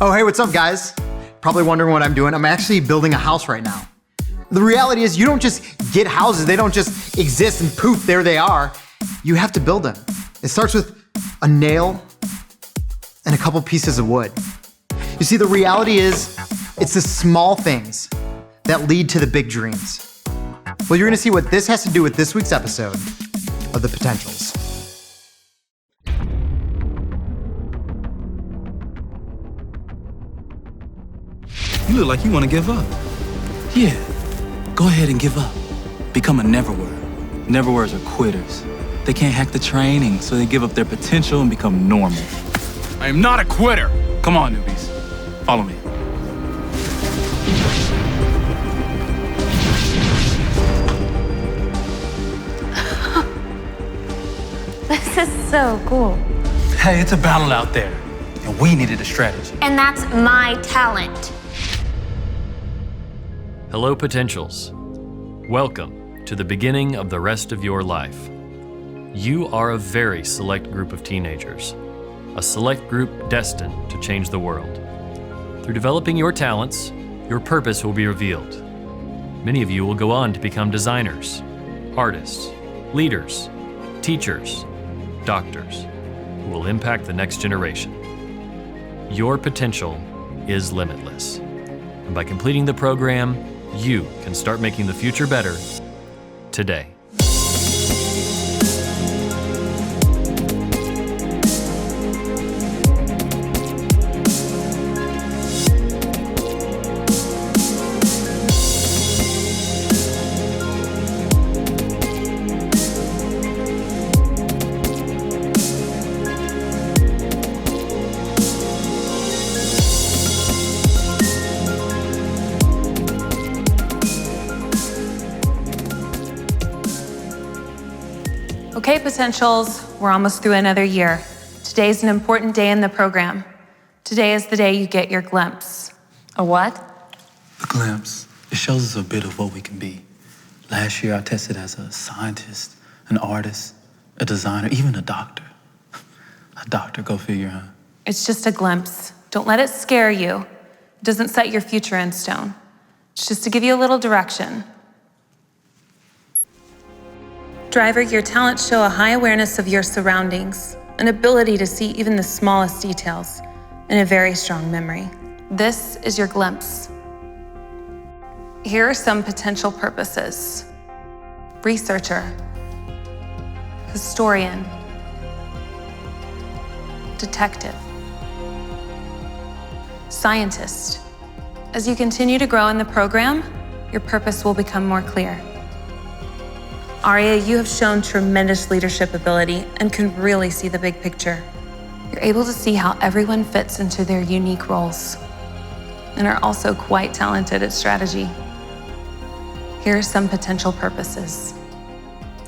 Oh, hey, what's up, guys? Probably wondering what I'm doing. I'm actually building a house right now. The reality is you don't just get houses. They don't just exist and poof, there they are. You have to build them. It starts with a nail and a couple pieces of wood. You see, the reality is it's the small things that lead to the big dreams. Well, you're gonna see what this has to do with this week's episode of The Potentials. You look like you want to give up. Yeah, go ahead and give up. Become a never-word. Never-words are quitters. They can't hack the training, so they give up their potential and become normal. I am not a quitter. Come on, newbies. Follow me. This is so cool. Hey, it's a battle out there, and we needed a strategy. And that's my talent. Hello, Potentials. Welcome to the beginning of the rest of your life. You are a very select group of teenagers, a select group destined to change the world. Through developing your talents, your purpose will be revealed. Many of you will go on to become designers, artists, leaders, teachers, doctors, who will impact the next generation. Your potential is limitless. And by completing the program, you can start making the future better today. Okay, Potentials, we're almost through another year. Today's an important day in the program. Today is the day you get your glimpse. A what? The glimpse. It shows us a bit of what we can be. Last year, I tested as a scientist, an artist, a designer, even a doctor. A doctor, go figure, huh? It's just a glimpse. Don't let it scare you. It doesn't set your future in stone. It's just to give you a little direction. Driver, your talents show a high awareness of your surroundings, an ability to see even the smallest details, and a very strong memory. This is your glimpse. Here are some potential purposes. Researcher, historian, detective, scientist. As you continue to grow in the program, your purpose will become more clear. Aria, you have shown tremendous leadership ability and can really see the big picture. You're able to see how everyone fits into their unique roles and are also quite talented at strategy. Here are some potential purposes.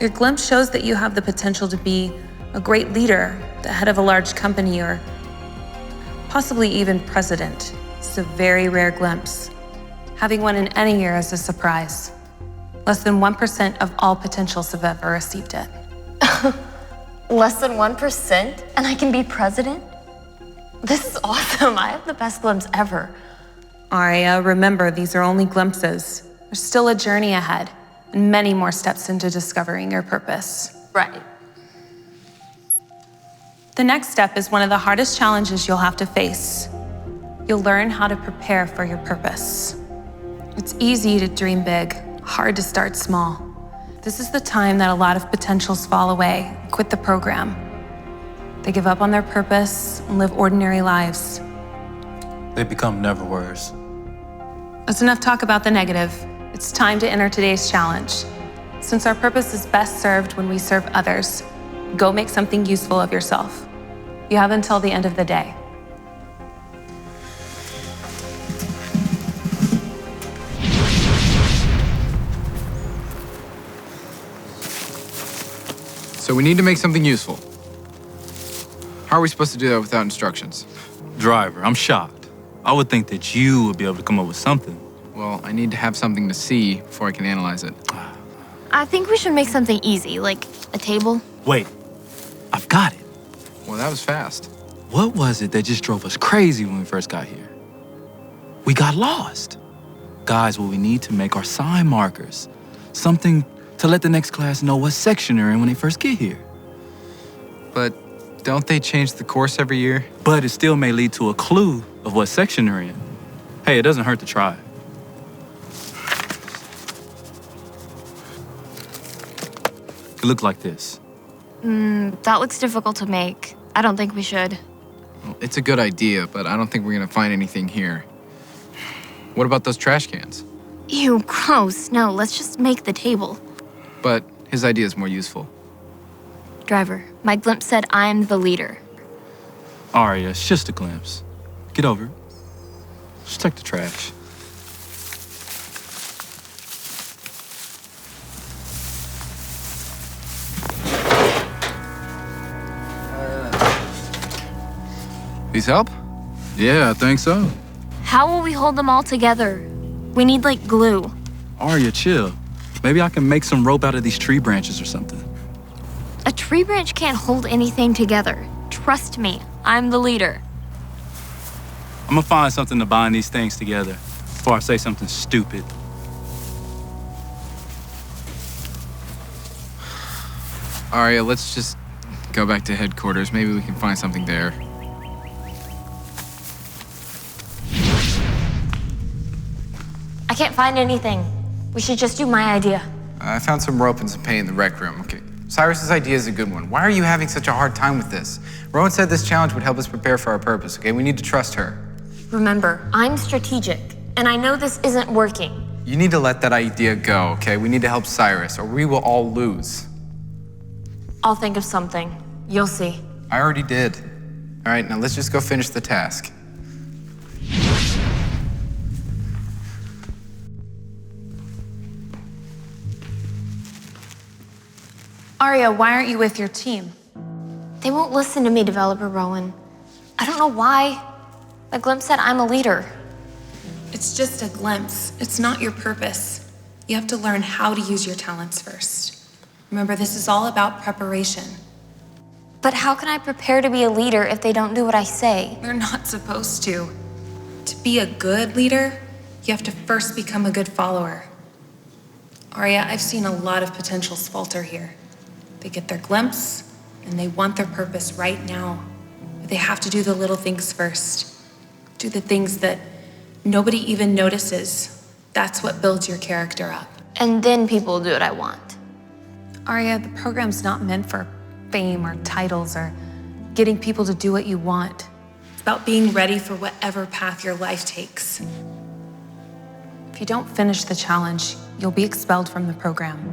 Your glimpse shows that you have the potential to be a great leader, the head of a large company, or possibly even president. It's a very rare glimpse. Having one in any year is a surprise. Less than 1% of all potentials have ever received it. Less than 1%? And I can be president? This is awesome. I have the best glimpse ever. Aria, remember, these are only glimpses. There's still a journey ahead and many more steps into discovering your purpose. Right. The next step is one of the hardest challenges you'll have to face. You'll learn how to prepare for your purpose. It's easy to dream big, hard to start small. This is the time that a lot of potentials fall away, quit the program. They give up on their purpose and live ordinary lives. They become never-words. That's enough talk about the negative. It's time to enter today's challenge. Since our purpose is best served when we serve others, go make something useful of yourself. You have until the end of the day. So we need to make something useful. How are we supposed to do that without instructions? Driver, I'm shocked. I would think that you would be able to come up with something. Well, I need to have something to see before I can analyze it. I think we should make something easy, like a table. Wait, I've got it. Well, that was fast. What was it that just drove us crazy when we first got here? We got lost. Guys, what we need to make are sign markers. Something to let the next class know what section they're in when they first get here. But don't they change the course every year? But it still may lead to a clue of what section they're in. Hey, it doesn't hurt to try. It looked like this. That looks difficult to make. I don't think we should. Well, it's a good idea, but I don't think we're gonna find anything here. What about those trash cans? Ew, gross. No, let's just make the table. But his idea is more useful. Driver, my glimpse said I'm the leader. Aria, it's just a glimpse. Get over it. Just check the trash. These help? Yeah, I think so. How will we hold them all together? We need, like, glue. Aria, chill. Maybe I can make some rope out of these tree branches or something. A tree branch can't hold anything together. Trust me, I'm the leader. I'm gonna find something to bind these things together before I say something stupid. Aria, let's just go back to headquarters. Maybe we can find something there. I can't find anything. We should just do my idea. I found some rope and some paint in the rec room. Okay, Cyrus's idea is a good one. Why are you having such a hard time with this? Rowan said this challenge would help us prepare for our purpose, okay? We need to trust her. Remember, I'm strategic, and I know this isn't working. You need to let that idea go, okay? We need to help Cyrus, or we will all lose. I'll think of something. You'll see. I already did. All right, now let's just go finish the task. Aria, why aren't you with your team? They won't listen to me, Developer Rowan. I don't know why. The glimpse said I'm a leader. It's just a glimpse. It's not your purpose. You have to learn how to use your talents first. Remember, this is all about preparation. But how can I prepare to be a leader if they don't do what I say? You're not supposed to. To be a good leader, you have to first become a good follower. Aria, I've seen a lot of potentials falter here. They get their glimpse, and they want their purpose right now. But they have to do the little things first. Do the things that nobody even notices. That's what builds your character up. And then people will do what I want. Aria, the program's not meant for fame or titles or getting people to do what you want. It's about being ready for whatever path your life takes. If you don't finish the challenge, you'll be expelled from the program.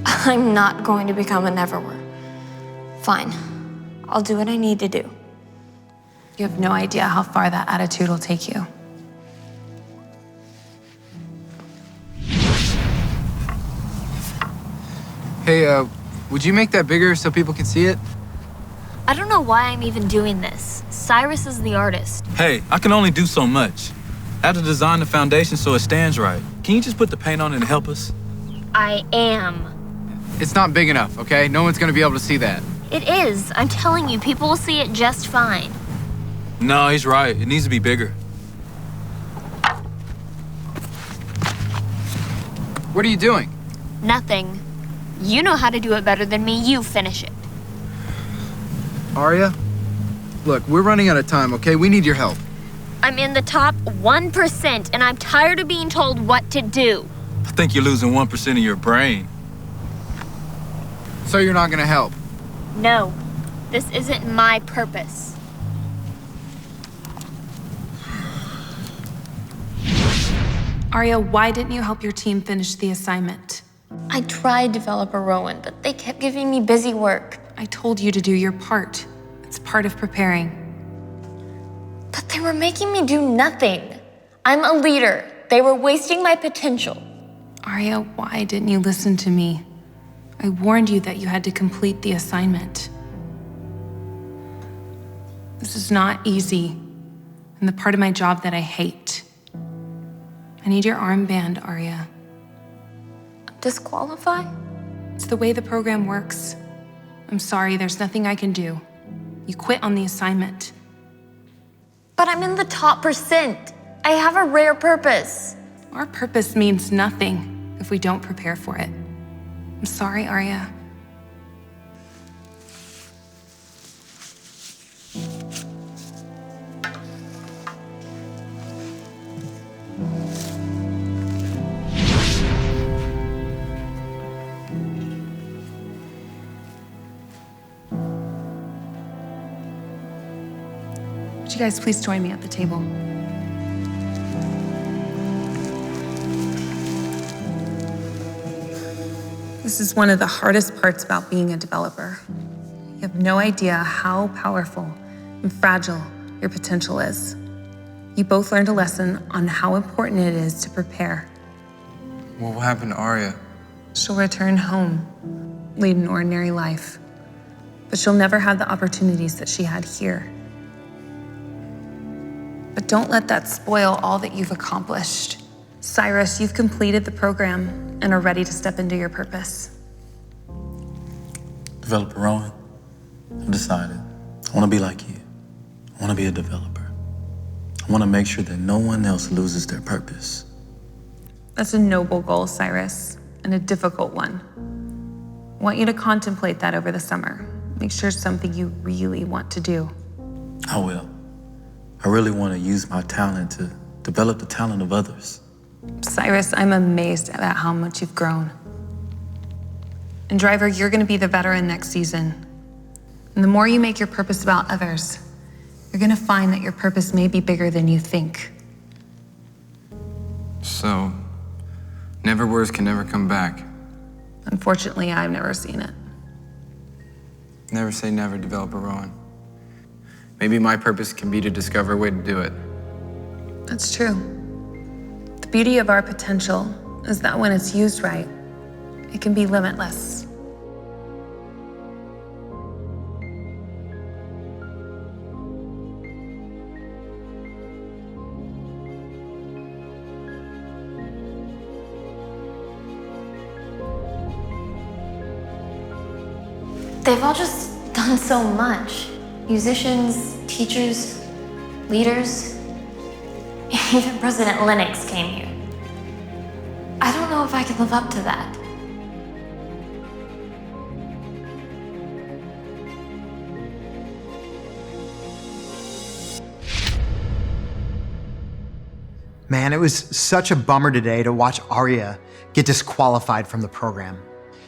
I'm not going to become a neverwhere. Fine. I'll do what I need to do. You have no idea how far that attitude will take you. Hey, would you make that bigger so people can see it? I don't know why I'm even doing this. Cyrus is the artist. Hey, I can only do so much. I have to design the foundation so it stands right. Can you just put the paint on it and help us? I am. It's not big enough, okay? No one's gonna be able to see that. It is. I'm telling you, people will see it just fine. No, he's right. It needs to be bigger. What are you doing? Nothing. You know how to do it better than me. You finish it. Aria? Look, we're running out of time, okay? We need your help. I'm in the top 1%, and I'm tired of being told what to do. I think you're losing 1% of your brain. So you're not gonna help? No, this isn't my purpose. Aria, why didn't you help your team finish the assignment? I tried, Developer Rowan, but they kept giving me busy work. I told you to do your part. It's part of preparing. But they were making me do nothing. I'm a leader. They were wasting my potential. Aria, why didn't you listen to me? I warned you that you had to complete the assignment. This is not easy, and the part of my job that I hate. I need your armband, Aria. Disqualify? It's the way the program works. I'm sorry, there's nothing I can do. You quit on the assignment. But I'm in the top percent. I have a rare purpose. Our purpose means nothing if we don't prepare for it. I'm sorry, Arya. Would you guys please join me at the table? This is one of the hardest parts about being a developer. You have no idea how powerful and fragile your potential is. You both learned a lesson on how important it is to prepare. What will happen to Arya? She'll return home, lead an ordinary life, but she'll never have the opportunities that she had here. But don't let that spoil all that you've accomplished. Cyrus, you've completed the program and are ready to step into your purpose. Developer Rowan, I've decided I want to be like you. I want to be a developer. I want to make sure that no one else loses their purpose. That's a noble goal, Cyrus, and a difficult one. I want you to contemplate that over the summer. Make sure it's something you really want to do. I will. I really want to use my talent to develop the talent of others. Cyrus, I'm amazed at how much you've grown. And Driver, you're going to be the veteran next season. And the more you make your purpose about others, you're going to find that your purpose may be bigger than you think. So, never-wers can never come back. Unfortunately, I've never seen it. Never say never, Developer Rowan. Maybe my purpose can be to discover a way to do it. That's true. The beauty of our potential is that when it's used right, it can be limitless. They've all just done so much. Musicians, teachers, leaders. Even President Lennox came here. I don't know if I can live up to that. Man, it was such a bummer today to watch Arya get disqualified from the program.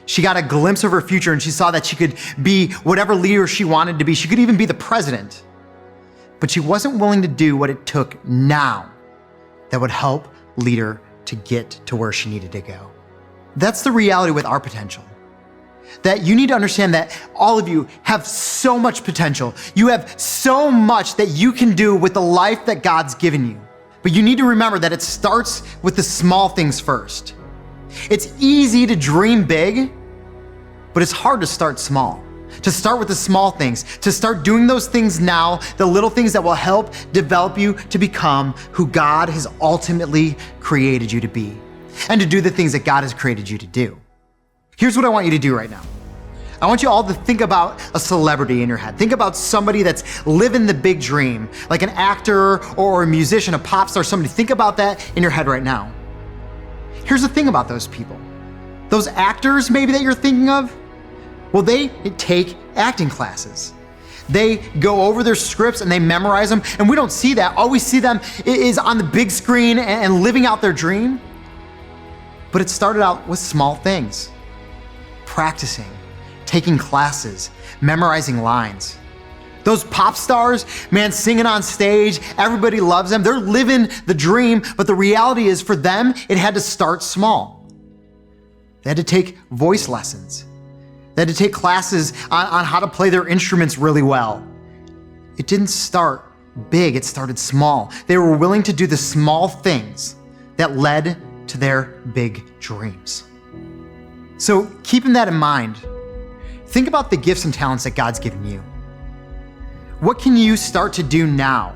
She got a glimpse of her future and she saw that she could be whatever leader she wanted to be. She could even be the president. But she wasn't willing to do what it took now that would help lead her to get to where she needed to go. That's the reality with our potential. That you need to understand that all of you have so much potential. You have so much that you can do with the life that God's given you. But you need to remember that it starts with the small things first. It's easy to dream big, but it's hard to start small. To start with the small things, to start doing those things now, the little things that will help develop you to become who God has ultimately created you to be, and to do the things that God has created you to do. Here's what I want you to do right now. I want you all to think about a celebrity in your head. Think about somebody that's living the big dream, like an actor or a musician, a pop star, somebody. Think about that in your head right now. Here's the thing about those people. Those actors maybe that you're thinking of, well, they take acting classes. They go over their scripts and they memorize them, and we don't see that. All we see them is on the big screen and living out their dream. But it started out with small things. Practicing, taking classes, memorizing lines. Those pop stars, man, singing on stage, everybody loves them. They're living the dream, but the reality is for them, it had to start small. They had to take voice lessons. They had to take classes on how to play their instruments really well. It didn't start big, it started small. They were willing to do the small things that led to their big dreams. So keeping that in mind, think about the gifts and talents that God's given you. What can you start to do now?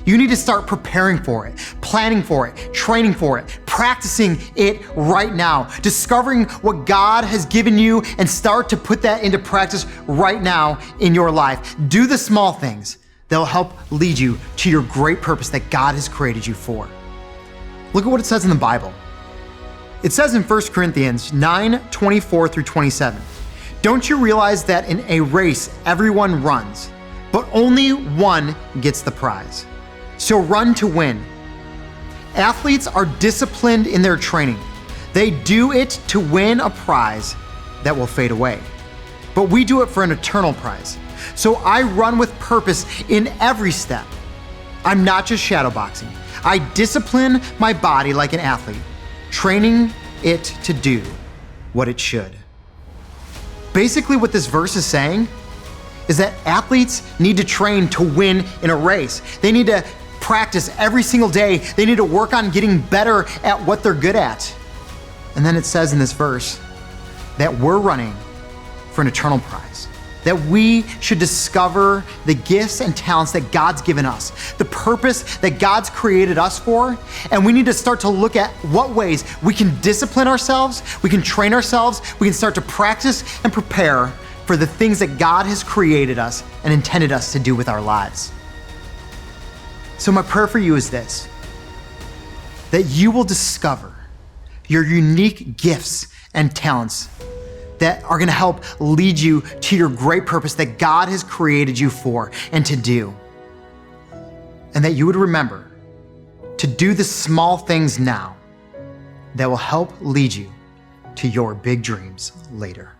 You need to start preparing for it, planning for it, training for it, practicing it right now, discovering what God has given you and start to put that into practice right now in your life. Do the small things that'll help lead you to your great purpose that God has created you for. Look at what it says in the Bible. It says in 1 Corinthians 9:24-27, "Don't you realize that in a race everyone runs, but only one gets the prize? So run to win." Athletes are disciplined in their training. They do it to win a prize that will fade away. But we do it for an eternal prize. So I run with purpose in every step. I'm not just shadowboxing. I discipline my body like an athlete, training it to do what it should. Basically, what this verse is saying is that athletes need to train to win in a race. They need to practice every single day. They need to work on getting better at what they're good at. And then it says in this verse that we're running for an eternal prize, that we should discover the gifts and talents that God's given us, the purpose that God's created us for, and we need to start to look at what ways we can discipline ourselves, we can train ourselves, we can start to practice and prepare for the things that God has created us and intended us to do with our lives. So my prayer for you is this, that you will discover your unique gifts and talents that are gonna help lead you to your great purpose that God has created you for and to do. And that you would remember to do the small things now that will help lead you to your big dreams later.